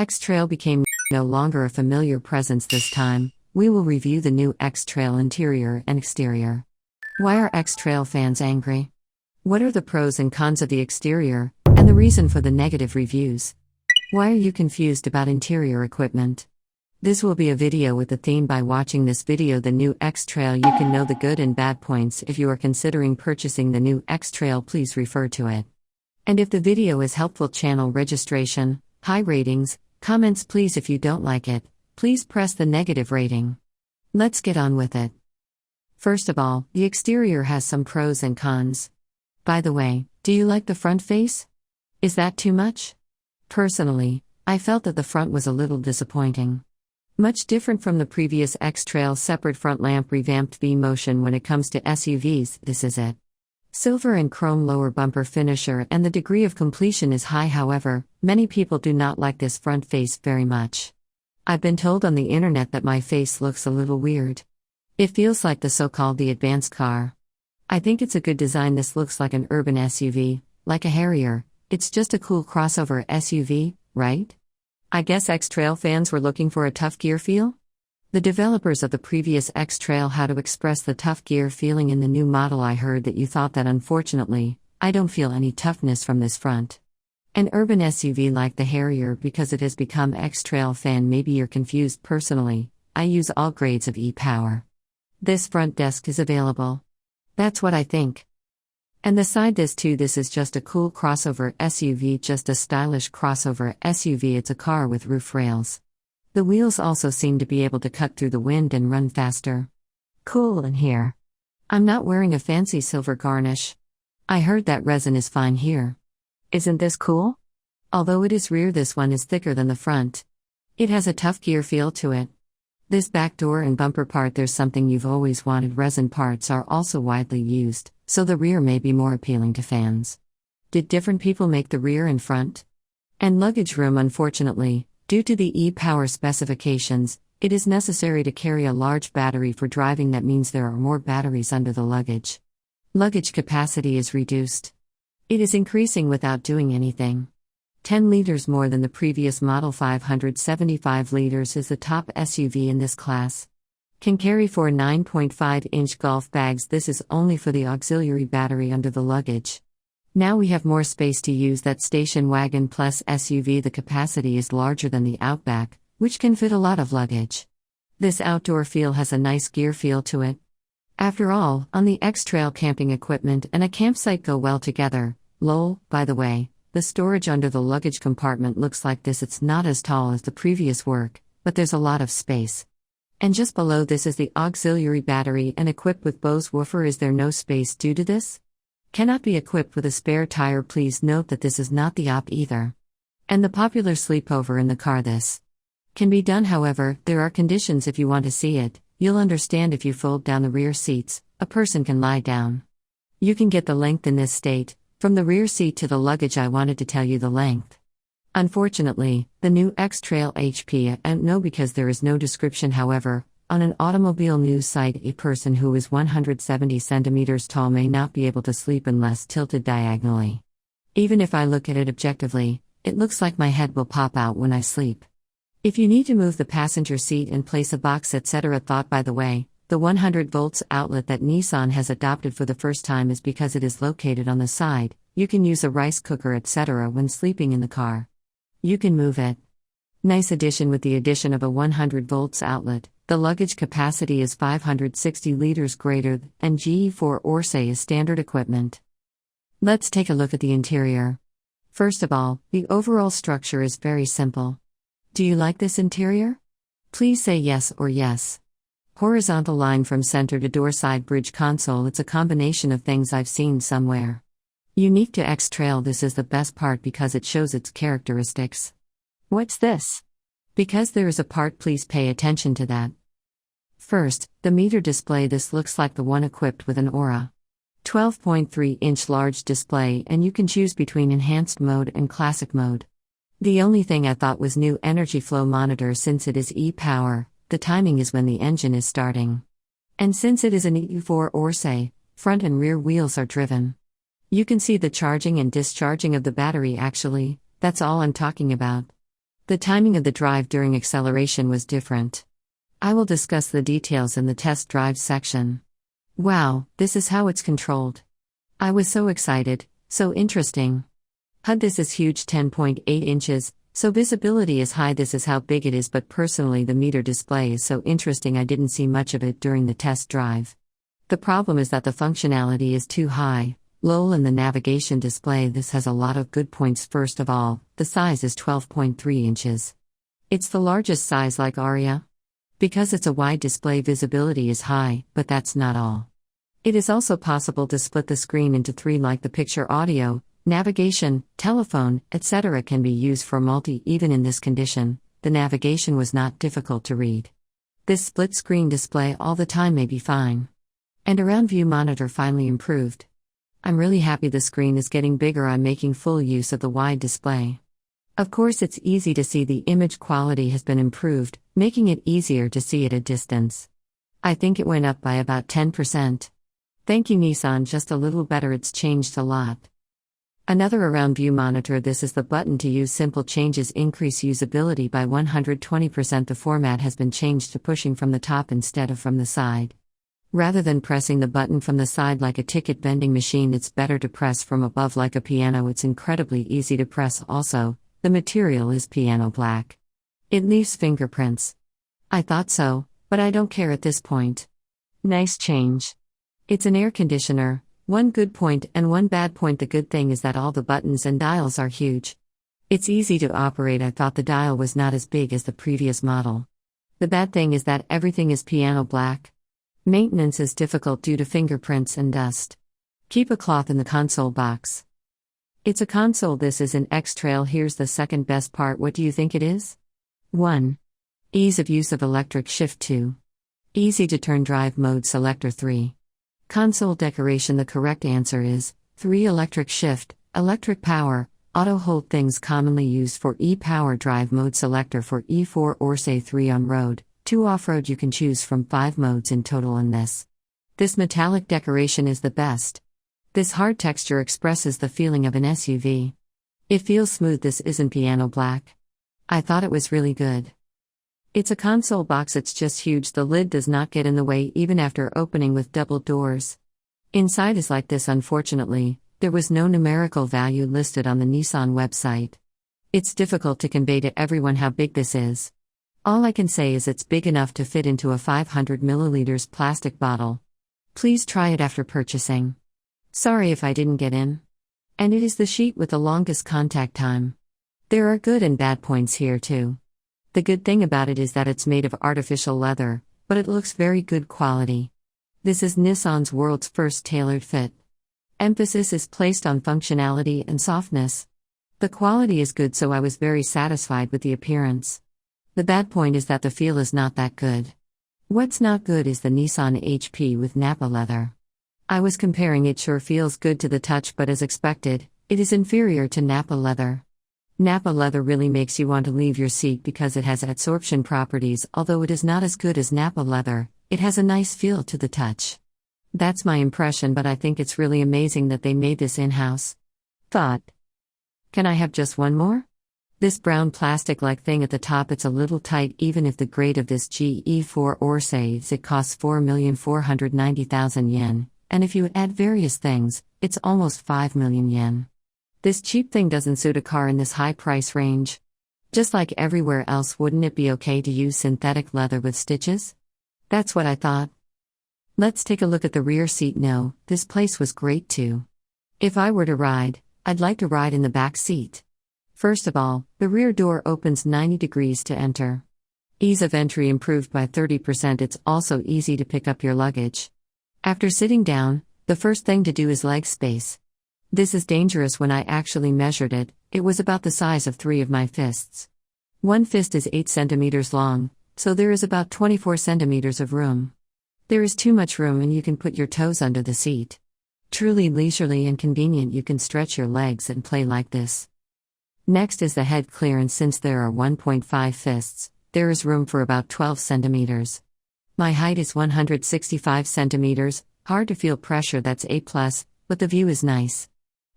Extrail became no longer a familiar presence this time. We will review the new Extrail interior and exterior. Why are Extrail fans angry? What are the pros and cons of the exterior, and the reason for the negative reviews? Why are you confused about interior equipment? This will be a video with a theme. By watching this video, the new Extrail, you can know the good and bad points. If you are considering purchasing the new Extrail, please refer to it. And if the video is helpful, channel registration, high ratings, comments please. If you don't like it, please press the negative rating. Let's get on with it. First of all, the exterior has some pros and cons. By the way, do you like the front face? Is that too much? Personally, I felt that the front was a little disappointing. Much different from the previous Extrail separate front lamp revamped V-motion. When it comes to SUVs, this is it. Silver and chrome lower bumper finisher, and the degree of completion is high. However, many people do not like this front face very much. I've been told on the internet that my face looks a little weird. It feels like the so-called the advanced car. I think it's a good design. This looks like an urban SUV, like a Harrier. It's just a cool crossover SUV, right? I guess Extrail fans were looking for a tough gear feel? The developers of the previous Extrail had to express the tough gear feeling in the new model. I heard that you thought that. Unfortunately, I don't feel any toughness from this front. An urban SUV like the Harrier, because it has become Extrail fan. Maybe you're confused. Personally, I use all grades of e-power. This front desk is available. That's what I think. And the side this is just a cool crossover SUV, just a stylish crossover SUV. It's a car with roof rails. The wheels also seem to be able to cut through the wind and run faster. Cool in here. I'm not wearing a fancy silver garnish. I heard that resin is fine here. Isn't this cool? Although it is rear, this one is thicker than the front. It has a tough gear feel to it. This back door and bumper part, there's something you've always wanted. Resin parts are also widely used, so the rear may be more appealing to fans. Did different people make the rear and front? And luggage room. Unfortunately, due to the e-power specifications, it is necessary to carry a large battery for driving. That means there are more batteries under the luggage. Luggage capacity is reduced. It is increasing without doing anything. 10 liters more than the previous model. 575 liters is the top SUV in this class. Can carry 4 9.5-inch golf bags. This is only for the auxiliary battery under the luggage. Now we have more space to use that station wagon plus SUV. The capacity is larger than the Outback, which can fit a lot of luggage. This outdoor feel has a nice gear feel to it. After all, on the Extrail, camping equipment and a campsite go well together. Lol, by the way, the storage under the luggage compartment looks like this. It's not as tall as the previous work, but there's a lot of space. And just below this is the auxiliary battery and equipped with Bose woofer. Is there no space due to this? Cannot be equipped with a spare tire. Please note that this is not the op either. And the popular sleepover in the car. This can be done, however, there are conditions. If you want to see it, you'll understand. If you fold down the rear seats, a person can lie down. You can get the length in this state. From the rear seat to the luggage, I wanted to tell you the length. Unfortunately, the new Extrail HP, I don't know because there is no description. However, on an automobile news site, a person who is 170 centimeters tall may not be able to sleep unless tilted diagonally. Even if I look at it objectively, it looks like my head will pop out when I sleep. If you need to move the passenger seat and place a box, etc. Thought, by the way, the 100 volts outlet that Nissan has adopted for the first time is because it is located on the side. You can use a rice cooker, etc. when sleeping in the car. You can move it. Nice addition. With the addition of a 100 volts outlet, the luggage capacity is 560 liters greater than GE4 Orsay is standard equipment. Let's take a look at the interior. First of all, the overall structure is very simple. Do you like this interior? Please say yes or yes. Horizontal line from center to door, side bridge console. It's a combination of things I've seen somewhere. Unique to Extrail. This is the best part because it shows its characteristics. What's this? Because there is a part, please pay attention to that. First, the meter display. This looks like the one equipped with an Aura 12.3-inch large display, and you can choose between enhanced mode and classic mode. The only thing I thought was new energy flow monitor. Since it is e-power, the timing is when the engine is starting. And since it is an EU4 Orsay, front and rear wheels are driven. You can see the charging and discharging of the battery. Actually, that's all I'm talking about. The timing of the drive during acceleration was different. I will discuss the details in the test drive section. Wow, this is how it's controlled. I was so excited, so interesting. HUD, this is huge, 10.8 inches, so visibility is high. This is how big it is, but personally the meter display is so interesting. I didn't see much of it during the test drive. The problem is that the functionality is too high. LOL in the navigation display. This has a lot of good points. First of all, the size is 12.3 inches. It's the largest size like Aria. Because it's a wide display, visibility is high, but that's not all. It is also possible to split the screen into 3 like the picture, audio, navigation, telephone, etc. can be used for multi. Even in this condition, the navigation was not difficult to read. This split screen display all the time may be fine. And around view monitor finally improved. I'm really happy the screen is getting bigger. I'm making full use of the wide display. Of course, it's easy to see the image quality has been improved, making it easier to see at a distance. I think it went up by about 10%. Thank you, Nissan, just a little better. It's changed a lot. Another around view monitor. This is the button to use. Simple changes increase usability by 120%. The format has been changed to pushing from the top instead of from the side. Rather than pressing the button from the side like a ticket vending machine, it's better to press from above like a piano. It's incredibly easy to press. Also, the material is piano black. It leaves fingerprints. I thought so, but I don't care at this point. Nice change. It's an air conditioner. One good point and one bad point. The good thing is that all the buttons and dials are huge. It's easy to operate. I thought the dial was not as big as the previous model. The bad thing is that everything is piano black. Maintenance is difficult due to fingerprints and dust. Keep a cloth in the console box. It's a console. This is an Extrail. Here's the second best part. What do you think it is? 1. Ease of use of electric shift. 2. Easy to turn drive mode selector. 3. Console decoration. The correct answer is 3. Electric shift, electric power, auto hold. Things commonly used for e-power drive mode selector for E4 or say 3 on road. 2 off-road. You can choose from 5 modes in total in this. This metallic decoration is the best. This hard texture expresses the feeling of an SUV. It feels smooth. This isn't piano black. I thought it was really good. It's a console box. It's just huge. The lid does not get in the way even after opening with double doors. Inside is like this. Unfortunately, there was no numerical value listed on the Nissan website. It's difficult to convey to everyone how big this is. All I can say is it's big enough to fit into a 500 milliliters plastic bottle. Please try it after purchasing. Sorry if I didn't get in. And it is the sheet with the longest contact time. There are good and bad points here too. The good thing about it is that it's made of artificial leather, but it looks very good quality. This is Nissan's world's first tailored fit. Emphasis is placed on functionality and softness. The quality is good, so I was very satisfied with the appearance. The bad point is that the feel is not that good. What's not good is the Nissan HP with Nappa leather. I was comparing. It sure feels good to the touch, but as expected, it is inferior to Nappa leather. Nappa leather really makes you want to leave your seat because it has adsorption properties. Although it is not as good as Nappa leather, it has a nice feel to the touch. That's my impression, but I think it's really amazing that they made this in-house. Thought. Can I have just one more? This brown plastic-like thing at the top, it's a little tight. Even if the grade of this GE4 or says it costs 4,490,000 yen, and if you add various things, it's almost 5 million yen. This cheap thing doesn't suit a car in this high price range. Just like everywhere else, wouldn't it be okay to use synthetic leather with stitches? That's what I thought. Let's take a look at the rear seat. No, this place was great too. If I were to ride, I'd like to ride in the back seat. First of all, the rear door opens 90 degrees to enter. Ease of entry improved by 30%. It's also easy to pick up your luggage. After sitting down, the first thing to do is leg space. This is dangerous. When I actually measured it, it was about the size of 3 of my fists. One fist is 8 centimeters long, so there is about 24 centimeters of room. There is too much room and you can put your toes under the seat. Truly leisurely and convenient. You can stretch your legs and play like this. Next is the head clearance. Since there are 1.5 fists, there is room for about 12 centimeters. My height is 165 centimeters, hard to feel pressure. That's A+, but the view is nice.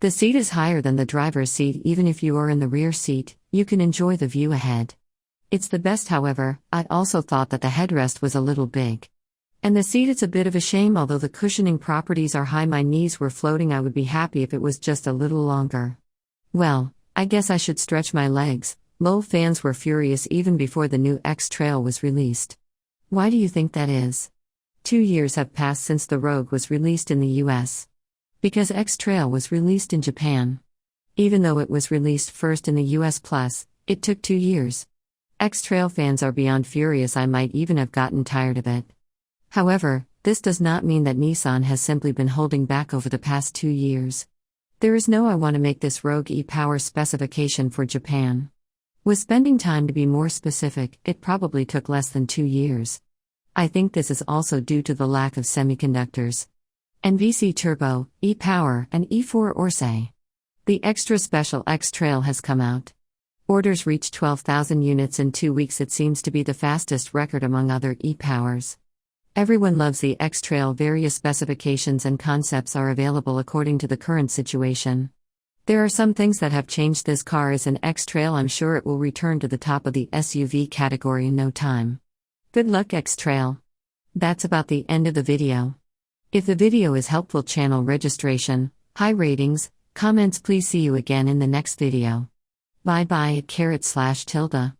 The seat is higher than the driver's seat. Even if you are in the rear seat, you can enjoy the view ahead. It's the best, however. I also thought that the headrest was a little big. And the seat, it's a bit of a shame, although the cushioning properties are high, my knees were floating. I would be happy if it was just a little longer. Well, I guess I should stretch my legs. Lol, fans were furious even before the new Extrail was released. Why do you think that is? 2 years have passed since the Rogue was released in the US. Because Extrail was released in Japan. Even though it was released first in the US plus, it took 2 years. Extrail fans are beyond furious. I might even have gotten tired of it. However, this does not mean that Nissan has simply been holding back over the past 2 years. There is no I want to make this Rogue e-Power specification for Japan. With spending time, to be more specific, it probably took less than 2 years. I think this is also due to the lack of semiconductors. NVC Turbo, e-Power, and E4 Orsay. The extra special X-Trail has come out. Orders reached 12,000 units in 2 weeks. It seems to be the fastest record among other e-Powers. Everyone loves the X-Trail. Various specifications and concepts are available according to the current situation. There are some things that have changed. This car is an X-Trail. I'm sure it will return to the top of the SUV category in no time. Good luck, X-Trail. That's about the end of the video. If the video is helpful, channel registration, high ratings, comments. Please see you again in the next video. Bye bye @tilde.